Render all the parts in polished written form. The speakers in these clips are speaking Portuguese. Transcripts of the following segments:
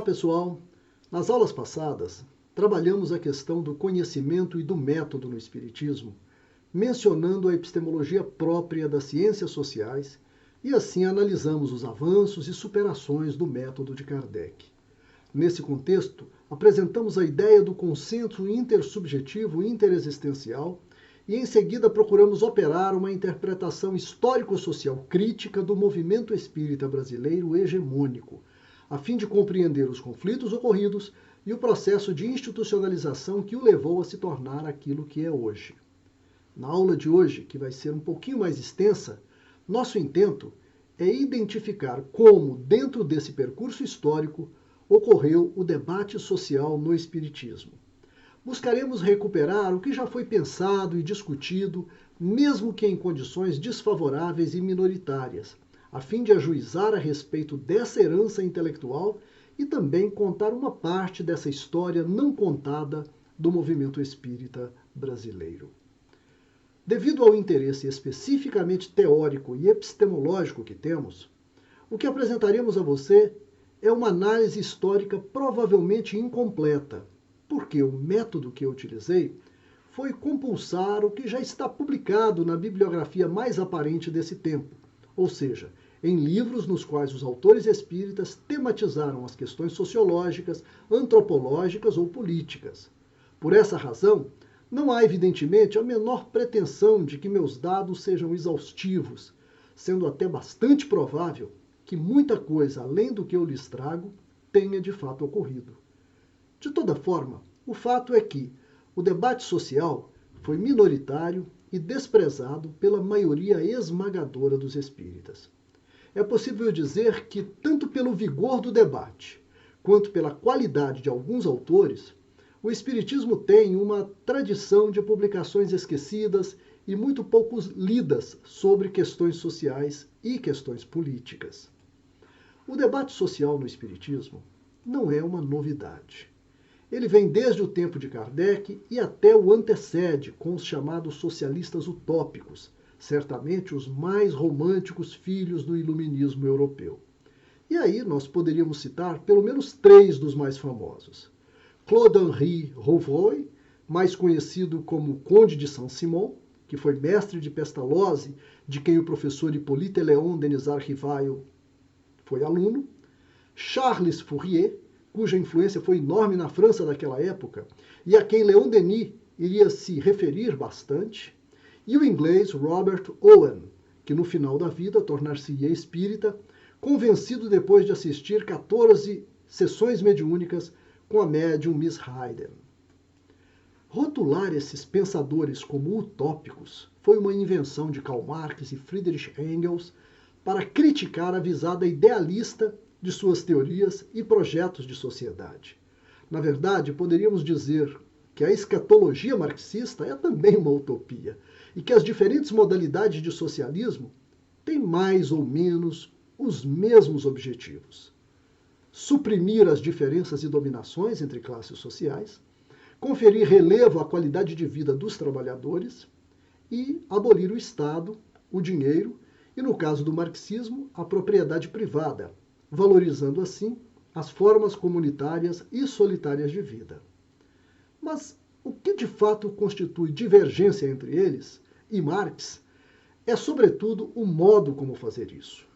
pessoal! Nas aulas passadas, trabalhamos a questão do conhecimento e do método no Espiritismo, mencionando a epistemologia própria das ciências sociais e assim analisamos os avanços e superações do método de Kardec. Nesse contexto, apresentamos a ideia do consenso intersubjetivo e interexistencial e em seguida procuramos operar uma interpretação histórico-social crítica do movimento espírita brasileiro hegemônico, a fim de compreender os conflitos ocorridos e o processo de institucionalização que o levou a se tornar aquilo que é hoje. Na aula de hoje, que vai ser um pouquinho mais extensa, nosso intento é identificar como, dentro desse percurso histórico, ocorreu o debate social no Espiritismo. Buscaremos recuperar o que já foi pensado e discutido, mesmo que em condições desfavoráveis e minoritárias, a fim de ajuizar a respeito dessa herança intelectual e também contar uma parte dessa história não contada do movimento espírita brasileiro. Devido ao interesse especificamente teórico e epistemológico que temos, o que apresentaremos a você é uma análise histórica provavelmente incompleta, porque o método que eu utilizei foi compulsar o que já está publicado na bibliografia mais aparente desse tempo, ou seja, em livros nos quais os autores espíritas tematizaram as questões sociológicas, antropológicas ou políticas. Por essa razão, não há evidentemente a menor pretensão de que meus dados sejam exaustivos, sendo até bastante provável que muita coisa além do que eu lhes trago tenha de fato ocorrido. De toda forma, o fato é que o debate social foi minoritário e desprezado pela maioria esmagadora dos espíritas. É possível dizer que, tanto pelo vigor do debate, quanto pela qualidade de alguns autores, o Espiritismo tem uma tradição de publicações esquecidas e muito pouco lidas sobre questões sociais e questões políticas. O debate social no Espiritismo não é uma novidade. Ele vem desde o tempo de Kardec e até o antecede com os chamados socialistas utópicos, certamente os mais românticos filhos do iluminismo europeu. E aí nós poderíamos citar pelo menos 3 dos mais famosos. Claude-Henri Rouvroy, mais conhecido como Conde de Saint-Simon, que foi mestre de Pestalozzi, de quem o professor Hippolyte Léon Denisard Rivail foi aluno. Charles Fourier, cuja influência foi enorme na França daquela época, e a quem Leon Denis iria se referir bastante. E o inglês Robert Owen, que no final da vida tornar-se-ia espírita, convencido depois de assistir 14 sessões mediúnicas com a médium Miss Hayden. Rotular esses pensadores como utópicos foi uma invenção de Karl Marx e Friedrich Engels para criticar a visada idealista de suas teorias e projetos de sociedade. Na verdade, poderíamos dizer que a escatologia marxista é também uma utopia e que as diferentes modalidades de socialismo têm mais ou menos os mesmos objetivos: suprimir as diferenças e dominações entre classes sociais, conferir relevo à qualidade de vida dos trabalhadores e abolir o Estado, o dinheiro e, no caso do marxismo, a propriedade privada, valorizando assim as formas comunitárias e solitárias de vida. Mas o que de fato constitui divergência entre eles e Marx é, sobretudo, o modo como fazer isso.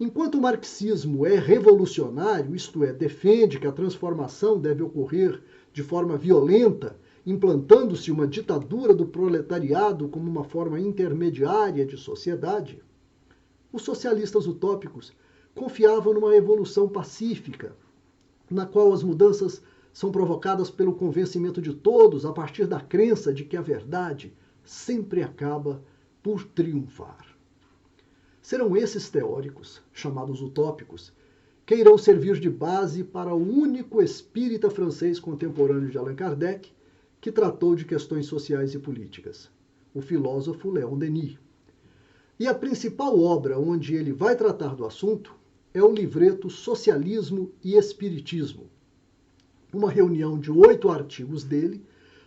Enquanto o marxismo é revolucionário, isto é, defende que a transformação deve ocorrer de forma violenta, implantando-se uma ditadura do proletariado como uma forma intermediária de sociedade, os socialistas utópicos confiavam numa evolução pacífica, na qual as mudanças são provocadas pelo convencimento de todos a partir da crença de que a verdade sempre acaba por triunfar. Serão esses teóricos, chamados utópicos, que irão servir de base para o único espírita francês contemporâneo de Allan Kardec que tratou de questões sociais e políticas, o filósofo Leon Denis. E a principal obra onde ele vai tratar do assunto é o livreto Socialismo e Espiritismo, uma reunião de 8 artigos dele,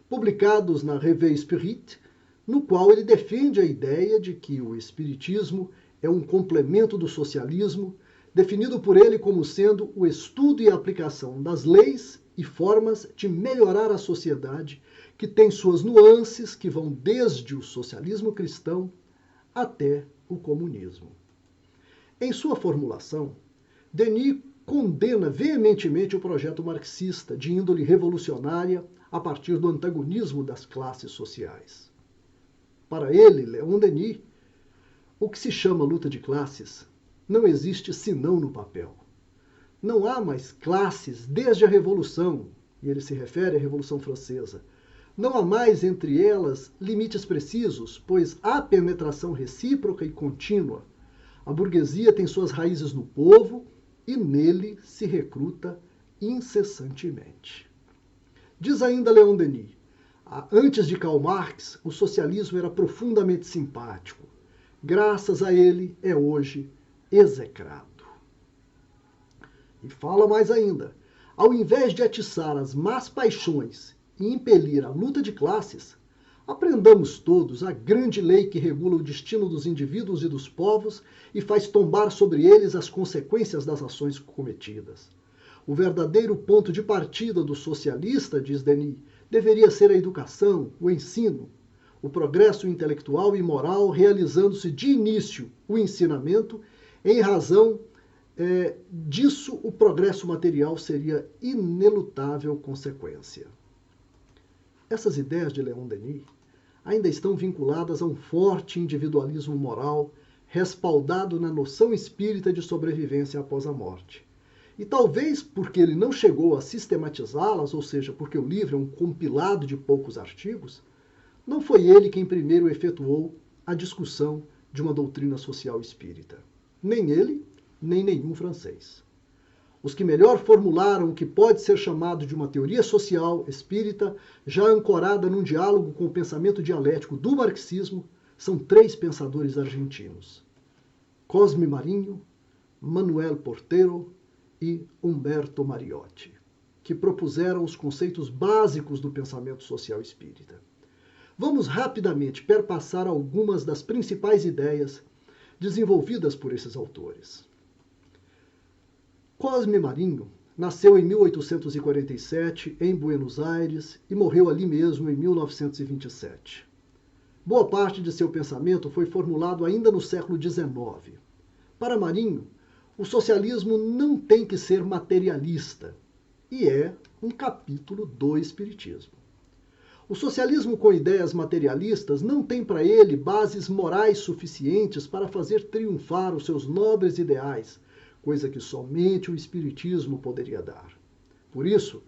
publicados na Revue Spirit, no qual ele defende a ideia de que o espiritismo é um complemento do socialismo, definido por ele como sendo o estudo e a aplicação das leis e formas de melhorar a sociedade, que tem suas nuances que vão desde o socialismo cristão até o comunismo. Em sua formulação, Denis condena veementemente o projeto marxista de índole revolucionária a partir do antagonismo das classes sociais. Para ele, Leon Denis, o que se chama luta de classes não existe senão no papel. Não há mais classes desde a Revolução, e ele se refere à Revolução Francesa. Não há mais entre elas limites precisos, pois há penetração recíproca e contínua. A burguesia tem suas raízes no povo e nele se recruta incessantemente. Diz ainda Leon Denis, antes de Karl Marx, o socialismo era profundamente simpático. Graças a ele é hoje execrado. E fala mais ainda, ao invés de atiçar as más paixões e impelir a luta de classes, aprendamos todos a grande lei que regula o destino dos indivíduos e dos povos e faz tombar sobre eles as consequências das ações cometidas. O verdadeiro ponto de partida do socialista, diz Denis, deveria ser a educação, o ensino, o progresso intelectual e moral, realizando-se de início o ensinamento. Em razão disso, o progresso material seria inelutável consequência. Essas ideias de Leon Denis ainda estão vinculadas a um forte individualismo moral, respaldado na noção espírita de sobrevivência após a morte. E talvez porque ele não chegou a sistematizá-las, ou seja, porque o livro é um compilado de poucos artigos, não foi ele quem primeiro efetuou a discussão de uma doutrina social espírita. Nem ele, nem nenhum francês. Os que melhor formularam o que pode ser chamado de uma teoria social espírita, já ancorada num diálogo com o pensamento dialético do marxismo, são três pensadores argentinos: Cosme Marinho, Manuel Portero e Humberto Mariotti, que propuseram os conceitos básicos do pensamento social espírita. Vamos rapidamente perpassar algumas das principais ideias desenvolvidas por esses autores. Cosme Marinho nasceu em 1847 em Buenos Aires e morreu ali mesmo em 1927. Boa parte de seu pensamento foi formulado ainda no século XIX. Para Marinho, o socialismo não tem que ser materialista, e é um capítulo do Espiritismo. O socialismo com ideias materialistas não tem para ele bases morais suficientes para fazer triunfar os seus nobres ideais, coisa que somente o Espiritismo poderia dar. Por isso,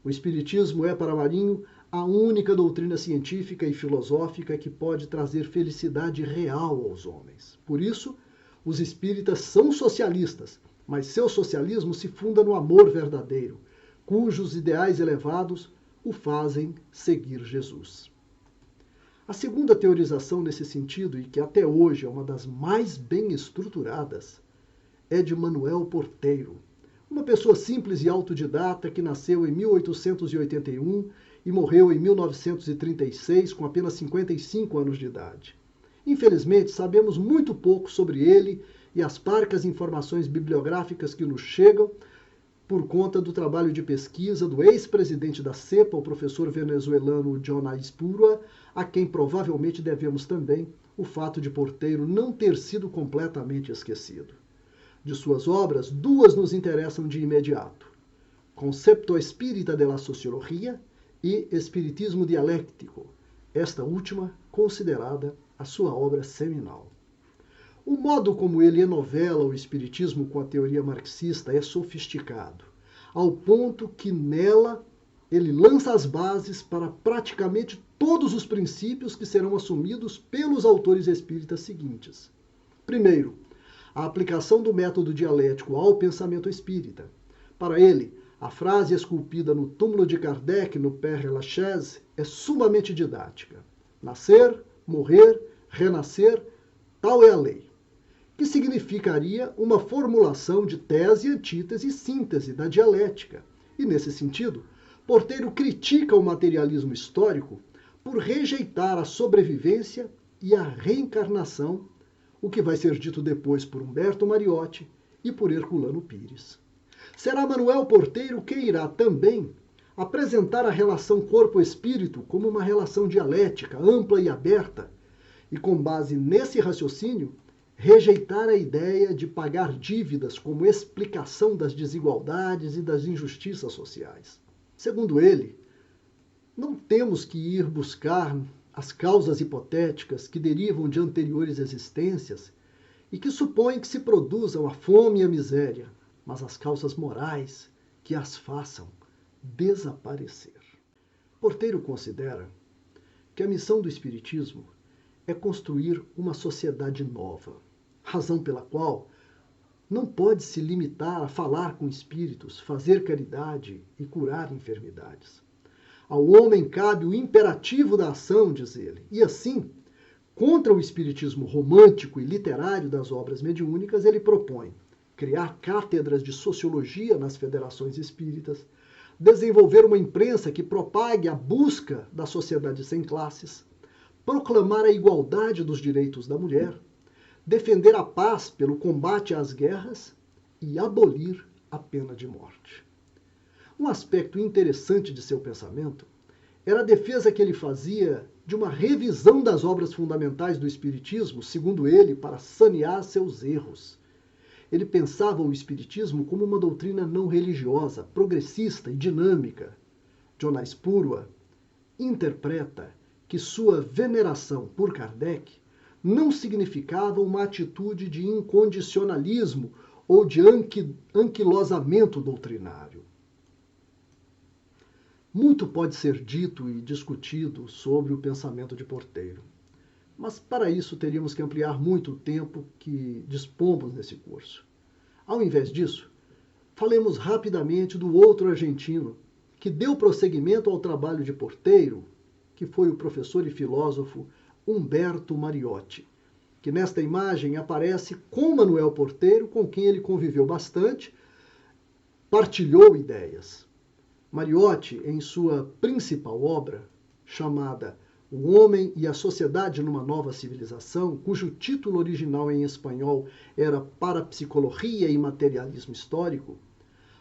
o Espiritismo é para Marinho a única doutrina científica e filosófica que pode trazer felicidade real aos homens. Por isso, os espíritas são socialistas, mas seu socialismo se funda no amor verdadeiro, cujos ideais elevados o fazem seguir Jesus. A segunda teorização nesse sentido, e que até hoje é uma das mais bem estruturadas, é de Manuel Porteiro, uma pessoa simples e autodidata que nasceu em 1881 e morreu em 1936 com apenas 55 anos de idade. Infelizmente, sabemos muito pouco sobre ele e as parcas informações bibliográficas que nos chegam por conta do trabalho de pesquisa do ex-presidente da CEPA, o professor venezuelano John Aispurua, a quem provavelmente devemos também o fato de Porteiro não ter sido completamente esquecido. De suas obras, duas nos interessam de imediato: Concepto Espírita de la Sociologia e Espiritismo Dialéctico, esta última considerada a sua obra seminal. O modo como ele enovela o espiritismo com a teoria marxista é sofisticado, ao ponto que nela ele lança as bases para praticamente todos os princípios que serão assumidos pelos autores espíritas seguintes. Primeiro, a aplicação do método dialético ao pensamento espírita. Para ele, a frase esculpida no túmulo de Kardec, no Père Lachaise, é sumamente didática. Nascer, morrer, renascer, tal é a lei. Que significaria uma formulação de tese, antítese e síntese da dialética. E, nesse sentido, Porteiro critica o materialismo histórico por rejeitar a sobrevivência e a reencarnação, o que vai ser dito depois por Humberto Mariotti e por Herculano Pires. Será Manuel Porteiro que irá também apresentar a relação corpo-espírito como uma relação dialética, ampla e aberta, e com base nesse raciocínio, rejeitar a ideia de pagar dívidas como explicação das desigualdades e das injustiças sociais. Segundo ele, não temos que ir buscar as causas hipotéticas que derivam de anteriores existências e que supõem que se produzam a fome e a miséria, mas as causas morais que as façam desaparecer. Porteiro considera que a missão do Espiritismo é construir uma sociedade nova, razão pela qual não pode se limitar a falar com espíritos, fazer caridade e curar enfermidades. Ao homem cabe o imperativo da ação, diz ele, e assim, contra o espiritismo romântico e literário das obras mediúnicas, ele propõe criar cátedras de sociologia nas federações espíritas, desenvolver uma imprensa que propague a busca da sociedade sem classes, proclamar a igualdade dos direitos da mulher, defender a paz pelo combate às guerras e abolir a pena de morte. Um aspecto interessante de seu pensamento era a defesa que ele fazia de uma revisão das obras fundamentais do Espiritismo, segundo ele, para sanear seus erros. Ele pensava o Espiritismo como uma doutrina não religiosa, progressista e dinâmica. Jonás Purwa interpreta que sua veneração por Kardec não significava uma atitude de incondicionalismo ou de anquilosamento doutrinário. Muito pode ser dito e discutido sobre o pensamento de Porteiro, mas para isso teríamos que ampliar muito o tempo que dispomos nesse curso. Ao invés disso, falemos rapidamente do outro argentino que deu prosseguimento ao trabalho de Porteiro, que foi o professor e filósofo Humberto Mariotti, que nesta imagem aparece com Manuel Porteiro, com quem ele conviveu bastante, partilhou ideias. Mariotti, em sua principal obra, chamada O Homem e a Sociedade numa Nova Civilização, cujo título original em espanhol era Parapsicologia e Materialismo Histórico,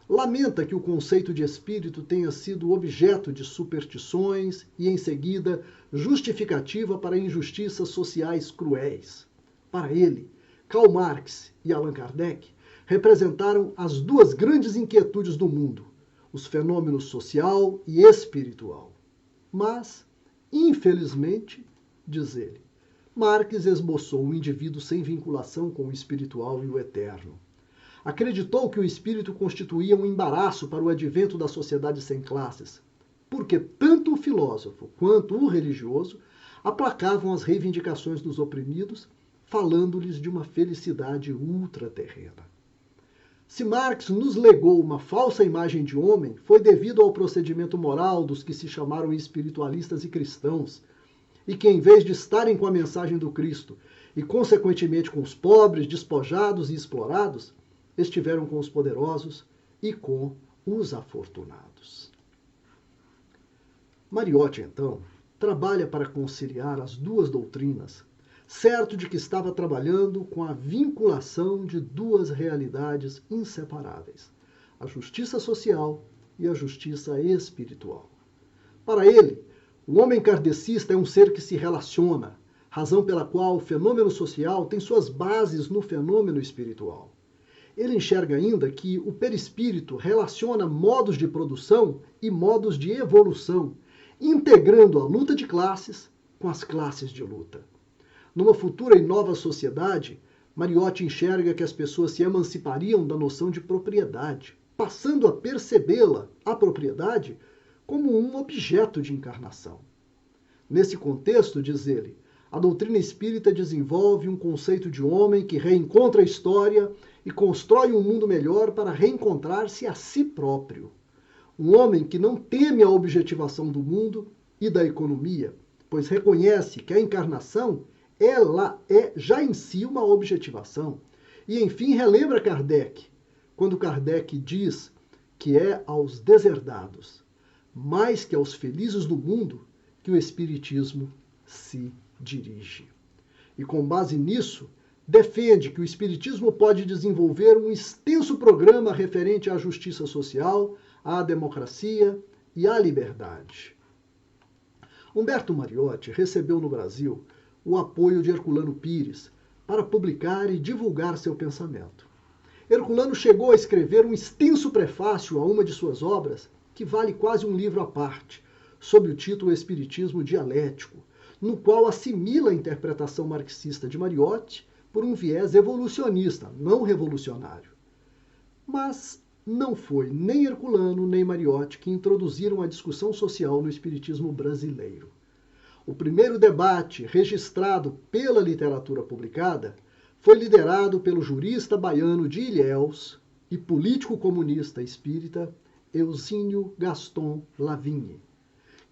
lamenta que o conceito de espírito tenha sido objeto de superstições e, em seguida, justificativa para injustiças sociais cruéis. Para ele, Karl Marx e Allan Kardec representaram as duas grandes inquietudes do mundo, os fenômenos social e espiritual. Mas, infelizmente, diz ele, Marx esboçou um indivíduo sem vinculação com o espiritual e o eterno. Acreditou que o espírito constituía um embaraço para o advento da sociedade sem classes, porque tanto o filósofo quanto o religioso aplacavam as reivindicações dos oprimidos, falando-lhes de uma felicidade ultraterrena. Se Marx nos legou uma falsa imagem de homem, foi devido ao procedimento moral dos que se chamaram espiritualistas e cristãos, e que, em vez de estarem com a mensagem do Cristo e, consequentemente, com os pobres, despojados e explorados, estiveram com os poderosos e com os afortunados. Mariotti, então, trabalha para conciliar as duas doutrinas, certo de que estava trabalhando com a vinculação de duas realidades inseparáveis, a justiça social e a justiça espiritual. Para ele, o homem kardecista é um ser que se relaciona, razão pela qual o fenômeno social tem suas bases no fenômeno espiritual. Ele enxerga ainda que o perispírito relaciona modos de produção e modos de evolução, integrando a luta de classes com as classes de luta. Numa futura e nova sociedade, Mariotti enxerga que as pessoas se emancipariam da noção de propriedade, passando a percebê-la, a propriedade, como um objeto de encarnação. Nesse contexto, diz ele, a doutrina espírita desenvolve um conceito de homem que reencontra a história e constrói um mundo melhor para reencontrar-se a si próprio. Um homem que não teme a objetivação do mundo e da economia, pois reconhece que a encarnação ela é já em si uma objetivação. E, enfim, relembra Kardec, quando Kardec diz que é aos deserdados, mais que aos felizes do mundo, que o Espiritismo se dirige. E com base nisso, defende que o Espiritismo pode desenvolver um extenso programa referente à justiça social, à democracia e à liberdade. Humberto Mariotti recebeu no Brasil o apoio de Herculano Pires para publicar e divulgar seu pensamento. Herculano chegou a escrever um extenso prefácio a uma de suas obras, que vale quase um livro à parte, sob o título Espiritismo Dialético, no qual assimila a interpretação marxista de Mariotti por um viés evolucionista, não revolucionário. Mas não foi nem Herculano nem Mariotti que introduziram a discussão social no espiritismo brasileiro. O primeiro debate registrado pela literatura publicada foi liderado pelo jurista baiano de Ilhéus e político comunista espírita Eusínio Gaston Lavigne,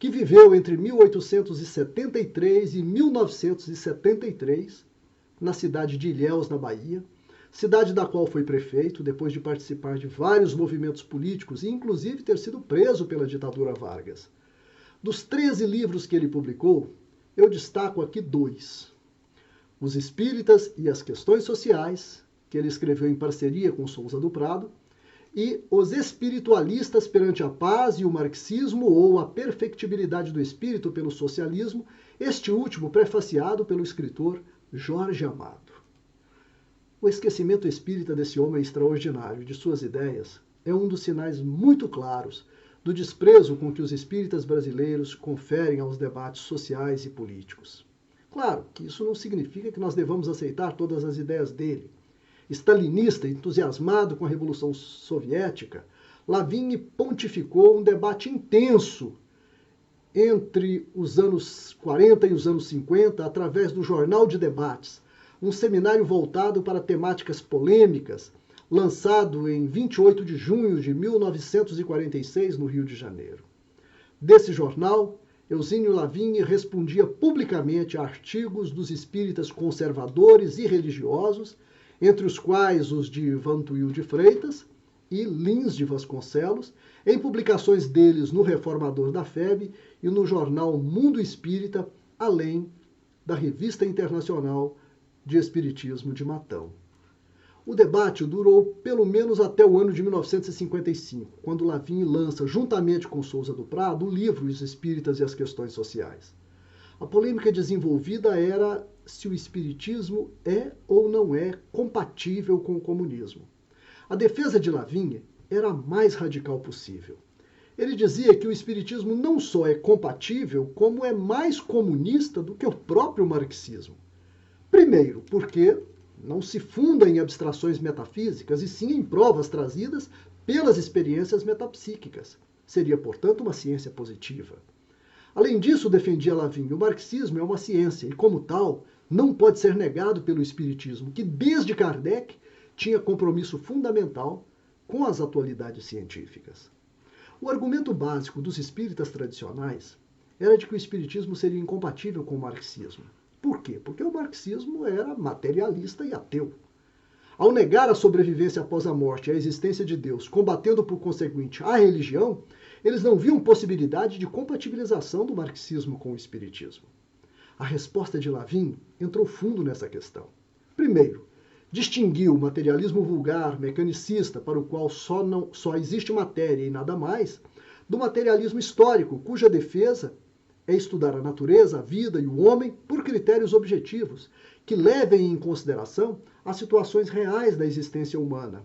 que viveu entre 1873 e 1973 na cidade de Ilhéus, na Bahia, cidade da qual foi prefeito depois de participar de vários movimentos políticos e inclusive ter sido preso pela ditadura Vargas. Dos 13 livros que ele publicou, eu destaco aqui 2. Os Espíritas e as Questões Sociais, que ele escreveu em parceria com Souza do Prado, e Os Espiritualistas perante a Paz e o Marxismo ou a Perfectibilidade do Espírito pelo Socialismo, este último prefaciado pelo escritor Jorge Amado. O esquecimento espírita desse homem extraordinário e de suas ideias é um dos sinais muito claros do desprezo com que os espíritas brasileiros conferem aos debates sociais e políticos. Claro que isso não significa que nós devamos aceitar todas as ideias dele. Stalinista, entusiasmado com a Revolução Soviética, Lavigne pontificou um debate intenso entre os anos 40 e os anos 50, através do Jornal de Debates, um seminário voltado para temáticas polêmicas, lançado em 28 de junho de 1946, no Rio de Janeiro. Desse jornal, Eusínio Lavigne respondia publicamente a artigos dos espíritas conservadores e religiosos, entre os quais os de Vantuil de Freitas e Lins de Vasconcelos, em publicações deles no Reformador da FEB e no jornal Mundo Espírita, além da Revista Internacional de Espiritismo de Matão. O debate durou pelo menos até o ano de 1955, quando Lavigne lança, juntamente com Souza do Prado, o livro Os Espíritas e as Questões Sociais. A polêmica desenvolvida era se o espiritismo é ou não é compatível com o comunismo. A defesa de Lavigne era a mais radical possível. Ele dizia que o espiritismo não só é compatível, como é mais comunista do que o próprio marxismo. Primeiro, porque não se funda em abstrações metafísicas, e sim em provas trazidas pelas experiências metapsíquicas. Seria, portanto, uma ciência positiva. Além disso, defendia Lavigne, o marxismo é uma ciência e, como tal, não pode ser negado pelo espiritismo, que desde Kardec tinha compromisso fundamental com as atualidades científicas. O argumento básico dos espíritas tradicionais era de que o espiritismo seria incompatível com o marxismo. Por quê? Porque o marxismo era materialista e ateu. Ao negar a sobrevivência após a morte e a existência de Deus, combatendo por conseguinte a religião, eles não viam possibilidade de compatibilização do marxismo com o espiritismo. A resposta de Lavigne entrou fundo nessa questão. Primeiro, distinguiu o materialismo vulgar, mecanicista, para o qual só existe matéria e nada mais, do materialismo histórico, cuja defesa é estudar a natureza, a vida e o homem por critérios objetivos, que levem em consideração as situações reais da existência humana.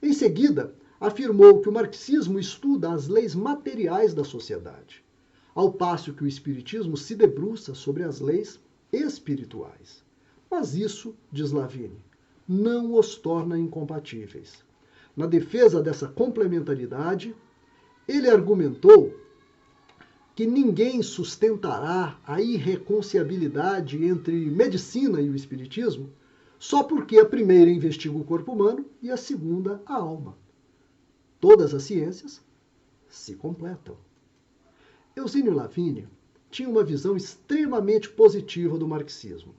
Em seguida, afirmou que o marxismo estuda as leis materiais da sociedade, ao passo que o espiritismo se debruça sobre as leis espirituais. Mas isso, diz Lavigne, não os torna incompatíveis. Na defesa dessa complementaridade, ele argumentou que ninguém sustentará a irreconciliabilidade entre medicina e o espiritismo só porque a primeira investiga o corpo humano e a segunda a alma. Todas as ciências se completam. Eusínio Lavigne tinha uma visão extremamente positiva do marxismo,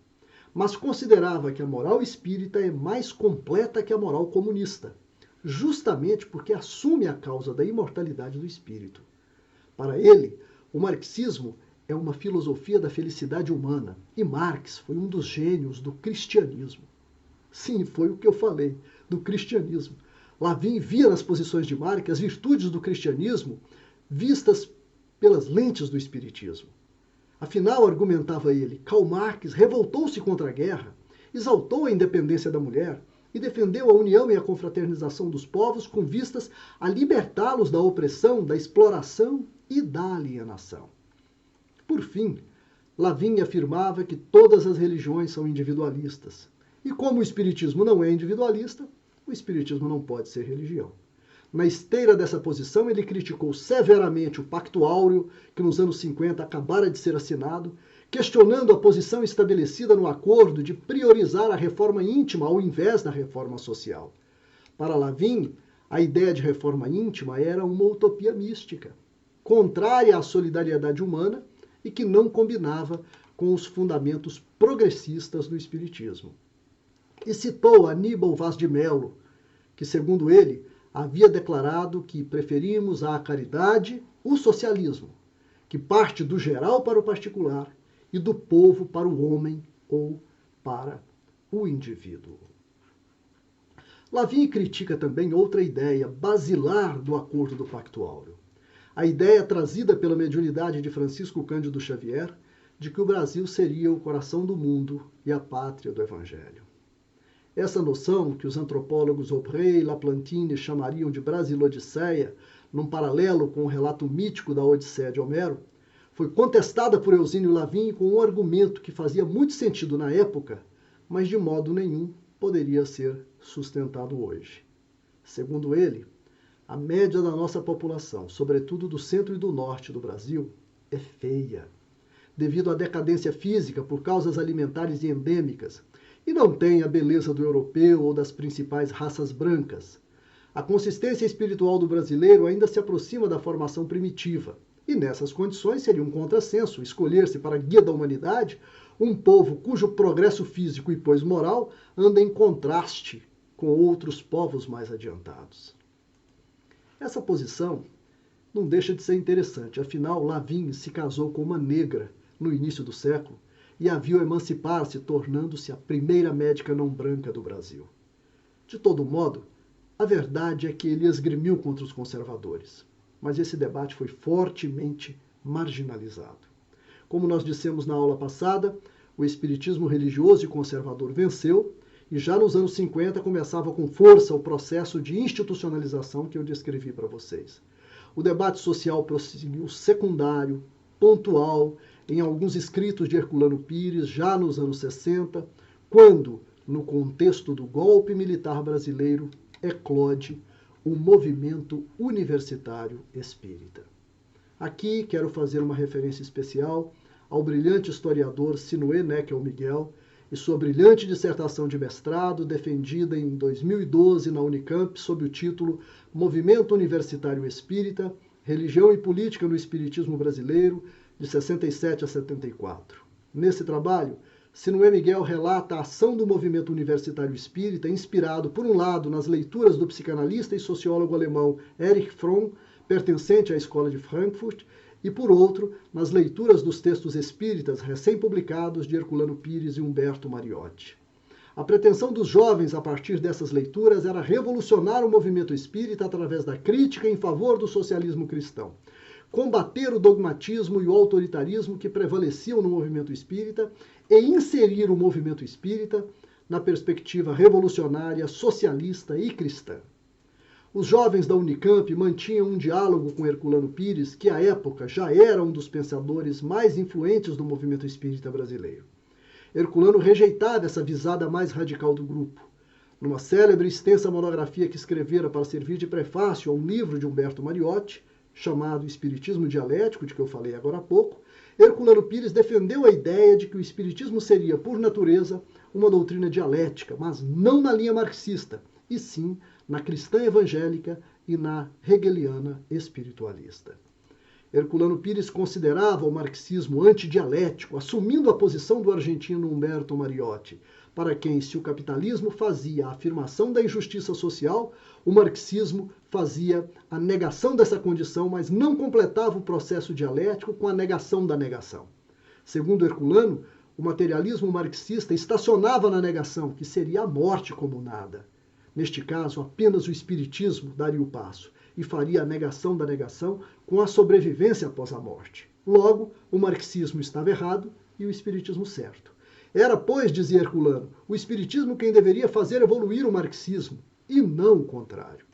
mas considerava que a moral espírita é mais completa que a moral comunista, justamente porque assume a causa da imortalidade do espírito. Para ele, o marxismo é uma filosofia da felicidade humana, e Marx foi um dos gênios do cristianismo. Sim, foi o que eu falei, do cristianismo. Lavín via nas posições de Marx as virtudes do cristianismo vistas pelas lentes do espiritismo. Afinal, argumentava ele, Karl Marx revoltou-se contra a guerra, exaltou a independência da mulher e defendeu a união e a confraternização dos povos com vistas a libertá-los da opressão, da exploração e da alienação. Por fim, Lavín afirmava que todas as religiões são individualistas. E como o espiritismo não é individualista, o espiritismo não pode ser religião. Na esteira dessa posição, ele criticou severamente o Pacto Áureo, que nos anos 50 acabara de ser assinado, questionando a posição estabelecida no acordo de priorizar a reforma íntima ao invés da reforma social. Para Lavín, a ideia de reforma íntima era uma utopia mística, contrária à solidariedade humana e que não combinava com os fundamentos progressistas do espiritismo. E citou Aníbal Vaz de Melo, que, segundo ele, havia declarado que preferimos à caridade o socialismo, que parte do geral para o particular e do povo para o homem ou para o indivíduo. Lavín critica também outra ideia basilar do Acordo do Pacto Áureo. A ideia trazida pela mediunidade de Francisco Cândido Xavier de que o Brasil seria o coração do mundo e a pátria do Evangelho. Essa noção, que os antropólogos Aubrey e Laplantine chamariam de Brasilodisseia, num paralelo com o relato mítico da Odisseia de Homero, foi contestada por Eusínio Lavín com um argumento que fazia muito sentido na época, mas de modo nenhum poderia ser sustentado hoje. Segundo ele, a média da nossa população, sobretudo do centro e do norte do Brasil, é feia, devido à decadência física por causas alimentares e endêmicas, e não tem a beleza do europeu ou das principais raças brancas. A consistência espiritual do brasileiro ainda se aproxima da formação primitiva, e nessas condições seria um contrassenso escolher-se para guia da humanidade um povo cujo progresso físico e pois moral anda em contraste com outros povos mais adiantados. Essa posição não deixa de ser interessante, afinal, Lavín se casou com uma negra no início do século, e a viu emancipar-se, tornando-se a primeira médica não branca do Brasil. De todo modo, a verdade é que ele esgrimiu contra os conservadores, mas esse debate foi fortemente marginalizado. Como nós dissemos na aula passada, o espiritismo religioso e conservador venceu, e já nos anos 50 começava com força o processo de institucionalização que eu descrevi para vocês. O debate social prosseguiu secundário, pontual, em alguns escritos de Herculano Pires, já nos anos 60, quando, no contexto do golpe militar brasileiro, eclode o movimento universitário espírita. Aqui quero fazer uma referência especial ao brilhante historiador Sinué Neckel Miguel e sua brilhante dissertação de mestrado, defendida em 2012 na Unicamp, sob o título Movimento Universitário Espírita, Religião e Política no Espiritismo Brasileiro, de 67 a 74. Nesse trabalho, Sinué Miguel relata a ação do movimento universitário espírita, inspirado, por um lado, nas leituras do psicanalista e sociólogo alemão Erich Fromm, pertencente à Escola de Frankfurt, e, por outro, nas leituras dos textos espíritas recém-publicados de Herculano Pires e Humberto Mariotti. A pretensão dos jovens, a partir dessas leituras, era revolucionar o movimento espírita através da crítica em favor do socialismo cristão, combater o dogmatismo e o autoritarismo que prevaleciam no movimento espírita e inserir o movimento espírita na perspectiva revolucionária, socialista e cristã. Os jovens da Unicamp mantinham um diálogo com Herculano Pires, que à época já era um dos pensadores mais influentes do movimento espírita brasileiro. Herculano rejeitava essa visada mais radical do grupo. Numa célebre e extensa monografia que escrevera para servir de prefácio a um livro de Humberto Mariotti, chamado Espiritismo Dialético, de que eu falei agora há pouco, Herculano Pires defendeu a ideia de que o espiritismo seria, por natureza, uma doutrina dialética, mas não na linha marxista, e sim na cristã evangélica e na hegeliana espiritualista. Herculano Pires considerava o marxismo antidialético, assumindo a posição do argentino Humberto Mariotti, para quem, se o capitalismo fazia a afirmação da injustiça social, o marxismo fazia a negação dessa condição, mas não completava o processo dialético com a negação da negação. Segundo Herculano, O materialismo marxista estacionava na negação, que seria a morte como nada. Neste caso, apenas o espiritismo daria o passo e faria a negação da negação com a sobrevivência após a morte. Logo, o marxismo estava errado e o espiritismo certo. Era, pois, dizia Herculano, o espiritismo quem deveria fazer evoluir o marxismo, e não o contrário.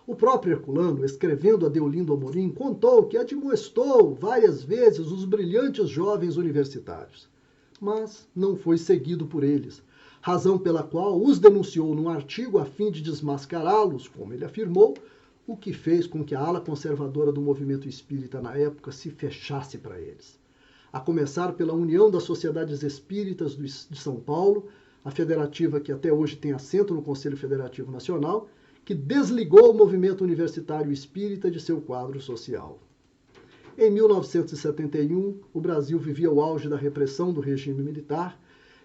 O próprio Herculano, escrevendo a Deolindo Amorim, contou que admoestou várias vezes os brilhantes jovens universitários, mas não foi seguido por eles, razão pela qual os denunciou num artigo a fim de desmascará-los, como ele afirmou, o que fez com que a ala conservadora do movimento espírita na época se fechasse para eles. A começar pela União das Sociedades Espíritas de São Paulo, a federativa que até hoje tem assento no Conselho Federativo Nacional, que desligou o movimento universitário espírita de seu quadro social. Em 1971, o Brasil vivia o auge da repressão do regime militar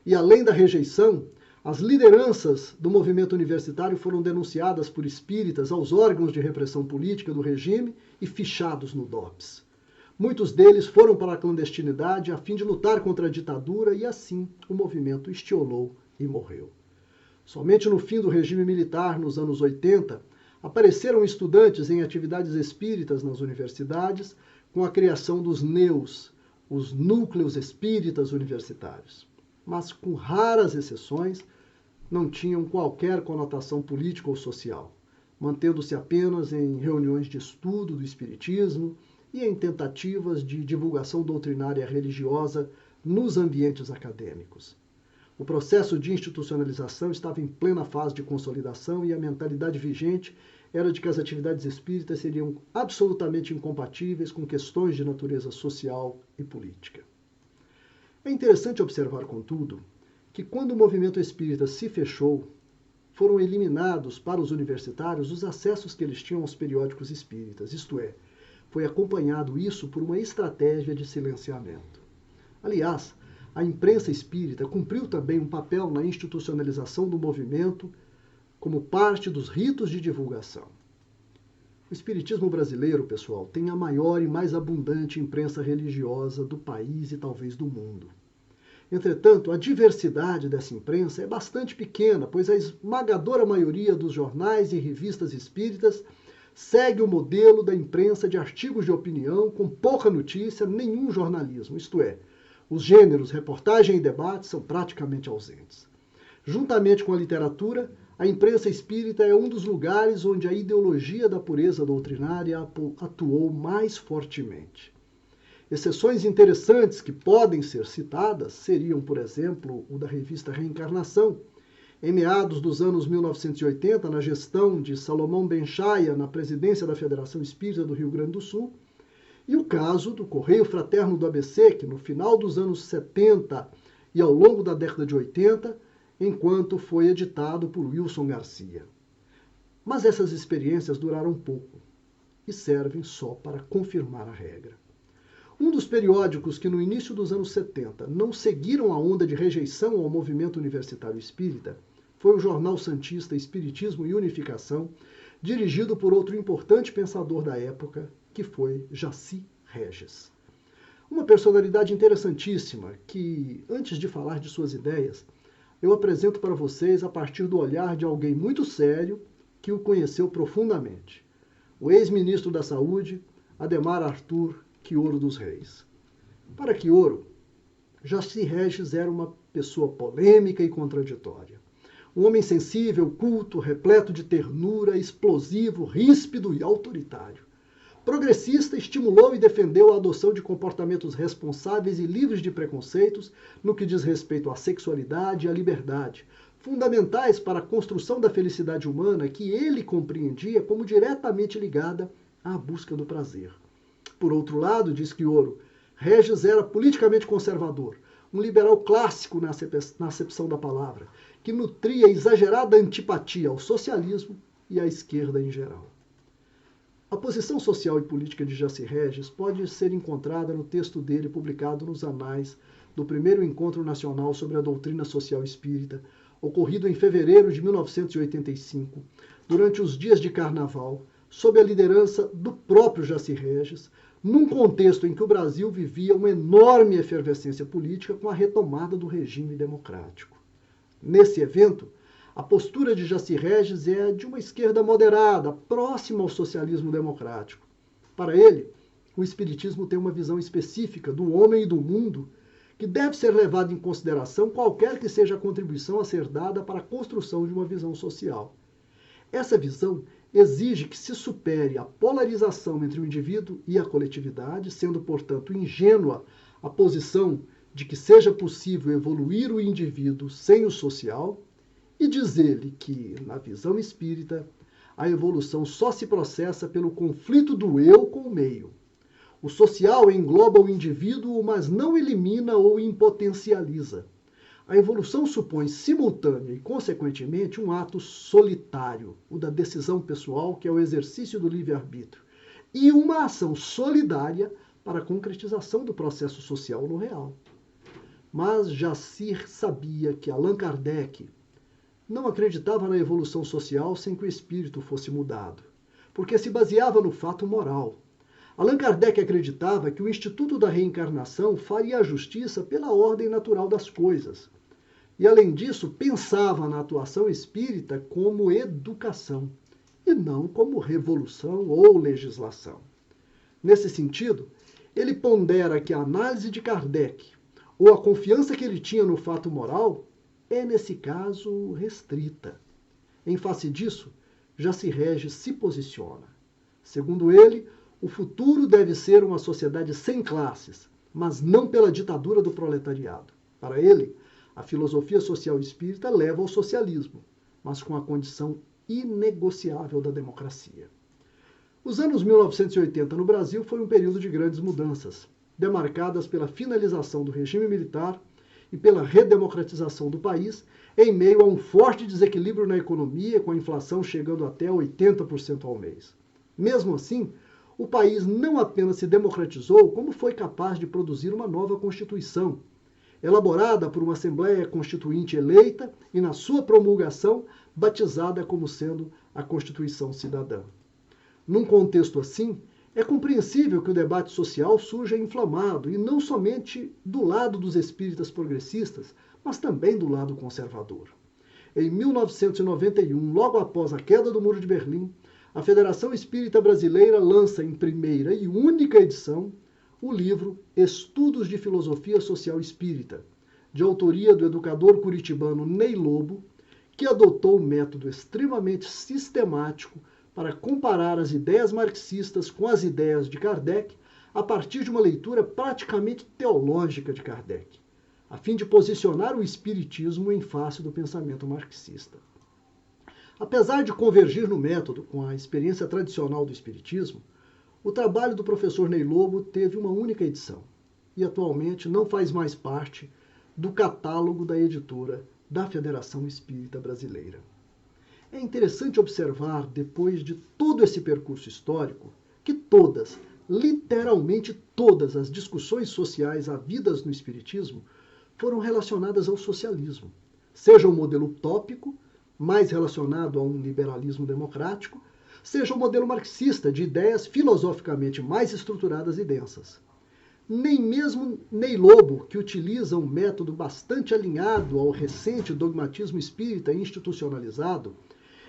e, além da rejeição, as lideranças do movimento universitário foram denunciadas por espíritas aos órgãos de repressão política do regime e fichados no DOPS. Muitos deles foram para a clandestinidade a fim de lutar contra a ditadura e, assim, o movimento estiolou e morreu. Somente no fim do regime militar, nos anos 80, apareceram estudantes em atividades espíritas nas universidades com a criação dos NEUs, os Núcleos Espíritas Universitários. Mas, com raras exceções, não tinham qualquer conotação política ou social, mantendo-se apenas em reuniões de estudo do espiritismo e em tentativas de divulgação doutrinária religiosa nos ambientes acadêmicos. O processo de institucionalização estava em plena fase de consolidação e a mentalidade vigente era de que as atividades espíritas seriam absolutamente incompatíveis com questões de natureza social e política. É interessante observar, contudo, que quando o movimento espírita se fechou, foram eliminados para os universitários os acessos que eles tinham aos periódicos espíritas, isto é, foi acompanhado isso por uma estratégia de silenciamento. Aliás, a imprensa espírita cumpriu também um papel na institucionalização do movimento como parte dos ritos de divulgação. O espiritismo brasileiro, pessoal, tem a maior e mais abundante imprensa religiosa do país e talvez do mundo. Entretanto, a diversidade dessa imprensa é bastante pequena, pois a esmagadora maioria dos jornais e revistas espíritas segue o modelo da imprensa de artigos de opinião com pouca notícia, nenhum jornalismo, isto é, os gêneros reportagem e debate são praticamente ausentes. Juntamente com a literatura, a imprensa espírita é um dos lugares onde a ideologia da pureza doutrinária atuou mais fortemente. Exceções interessantes que podem ser citadas seriam, por exemplo, o da revista Reencarnação, em meados dos anos 1980, na gestão de Salomão Benchaia, na presidência da Federação Espírita do Rio Grande do Sul, e o caso do Correio Fraterno do ABC, que no final dos anos 70 e ao longo da década de 80, enquanto foi editado por Wilson Garcia. Mas essas experiências duraram pouco e servem só para confirmar a regra. Um dos periódicos que no início dos anos 70 não seguiram a onda de rejeição ao movimento universitário espírita foi o Jornal Santista Espiritismo e Unificação, dirigido por outro importante pensador da época, que foi Jaci Regis. Uma personalidade interessantíssima que, antes de falar de suas ideias, eu apresento para vocês a partir do olhar de alguém muito sério que o conheceu profundamente. O ex-ministro da Saúde, Adhemar Arthur Quioro dos Reis. Para Quioro, Jaci Regis era uma pessoa polêmica e contraditória. Um homem sensível, culto, repleto de ternura, explosivo, ríspido e autoritário. Progressista, estimulou e defendeu a adoção de comportamentos responsáveis e livres de preconceitos no que diz respeito à sexualidade e à liberdade, fundamentais para a construção da felicidade humana que ele compreendia como diretamente ligada à busca do prazer. Por outro lado, diz Quioro, Regis era politicamente conservador, um liberal clássico na acepção da palavra, que nutria exagerada antipatia ao socialismo e à esquerda em geral. A posição social e política de Jaci Regis pode ser encontrada no texto dele publicado nos anais do primeiro Encontro Nacional sobre a Doutrina Social Espírita, ocorrido em fevereiro de 1985, durante os dias de Carnaval, sob a liderança do próprio Jaci Regis, num contexto em que o Brasil vivia uma enorme efervescência política com a retomada do regime democrático. Nesse evento, a postura de Jaci Regis é de uma esquerda moderada, próxima ao socialismo democrático. Para ele, o espiritismo tem uma visão específica do homem e do mundo que deve ser levada em consideração qualquer que seja a contribuição a ser dada para a construção de uma visão social. Essa visão exige que se supere a polarização entre o indivíduo e a coletividade, sendo, portanto, ingênua a posição de que seja possível evoluir o indivíduo sem o social, e diz ele que, na visão espírita, a evolução só se processa pelo conflito do eu com o meio. O social engloba o indivíduo, mas não elimina ou impotencializa. A evolução supõe simultânea e, consequentemente, um ato solitário, o da decisão pessoal, que é o exercício do livre-arbítrio, e uma ação solidária para a concretização do processo social no real. Mas Jaci sabia que Allan Kardec não acreditava na evolução social sem que o espírito fosse mudado, porque se baseava no fato moral. Allan Kardec acreditava que o Instituto da Reencarnação faria a justiça pela ordem natural das coisas. E, além disso, pensava na atuação espírita como educação, e não como revolução ou legislação. Nesse sentido, ele pondera que a análise de Kardec, ou a confiança que ele tinha no fato moral, é, nesse caso, restrita. Em face disso, Jaci Regis se posiciona. Segundo ele, o futuro deve ser uma sociedade sem classes, mas não pela ditadura do proletariado. Para ele, a filosofia social espírita leva ao socialismo, mas com a condição inegociável da democracia. Os anos 1980 no Brasil foi um período de grandes mudanças, demarcadas pela finalização do regime militar e pela redemocratização do país, em meio a um forte desequilíbrio na economia, com a inflação chegando até 80% ao mês. Mesmo assim, o país não apenas se democratizou, como foi capaz de produzir uma nova Constituição, elaborada por uma Assembleia Constituinte eleita e, na sua promulgação, batizada como sendo a Constituição Cidadã. Num contexto assim, é compreensível que o debate social surja inflamado, e não somente do lado dos espíritas progressistas, mas também do lado conservador. Em 1991, logo após a queda do Muro de Berlim, a Federação Espírita Brasileira lança em primeira e única edição o livro Estudos de Filosofia Social Espírita, de autoria do educador curitibano Ney Lobo, que adotou um método extremamente sistemático para comparar as ideias marxistas com as ideias de Kardec a partir de uma leitura praticamente teológica de Kardec, a fim de posicionar o espiritismo em face do pensamento marxista. Apesar de convergir no método com a experiência tradicional do espiritismo, o trabalho do professor Ney Lobo teve uma única edição e atualmente não faz mais parte do catálogo da editora da Federação Espírita Brasileira. É interessante observar, depois de todo esse percurso histórico, que todas, literalmente todas as discussões sociais havidas no espiritismo foram relacionadas ao socialismo, seja o modelo utópico, mais relacionado a um liberalismo democrático, seja o modelo marxista, de ideias filosoficamente mais estruturadas e densas. Nem mesmo Ney Lobo, que utiliza um método bastante alinhado ao recente dogmatismo espírita institucionalizado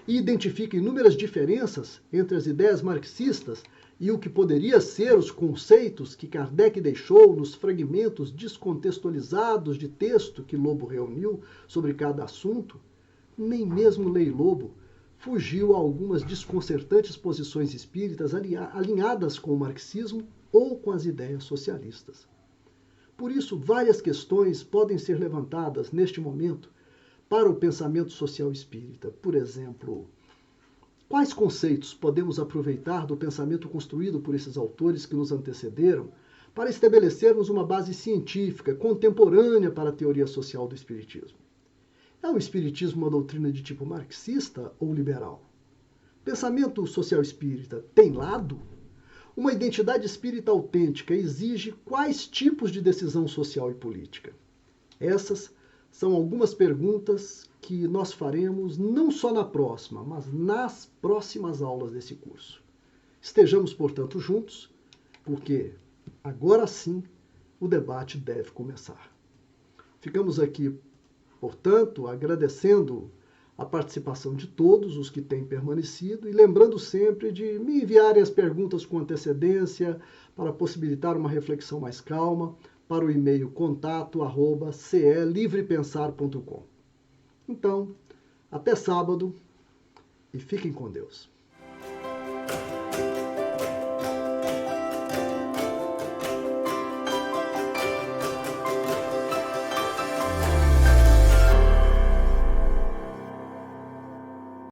e identifica inúmeras diferenças entre as ideias marxistas e o que poderia ser os conceitos que Kardec deixou nos fragmentos descontextualizados de texto que Lobo reuniu sobre cada assunto, nem mesmo Ney Lobo fugiu a algumas desconcertantes posições espíritas alinhadas com o marxismo ou com as ideias socialistas. Por isso, várias questões podem ser levantadas neste momento para o pensamento social espírita. Por exemplo, quais conceitos podemos aproveitar do pensamento construído por esses autores que nos antecederam para estabelecermos uma base científica contemporânea para a teoria social do espiritismo? É o espiritismo uma doutrina de tipo marxista ou liberal? Pensamento social espírita tem lado? Uma identidade espírita autêntica exige quais tipos de decisão social e política? Essas são algumas perguntas que nós faremos não só na próxima, mas nas próximas aulas desse curso. Estejamos, portanto, juntos porque agora sim o debate deve começar. Ficamos aqui, portanto, agradecendo a participação de todos os que têm permanecido e lembrando sempre de me enviarem as perguntas com antecedência para possibilitar uma reflexão mais calma para o e-mail contato@celivrepensar.com. Então, até sábado e fiquem com Deus.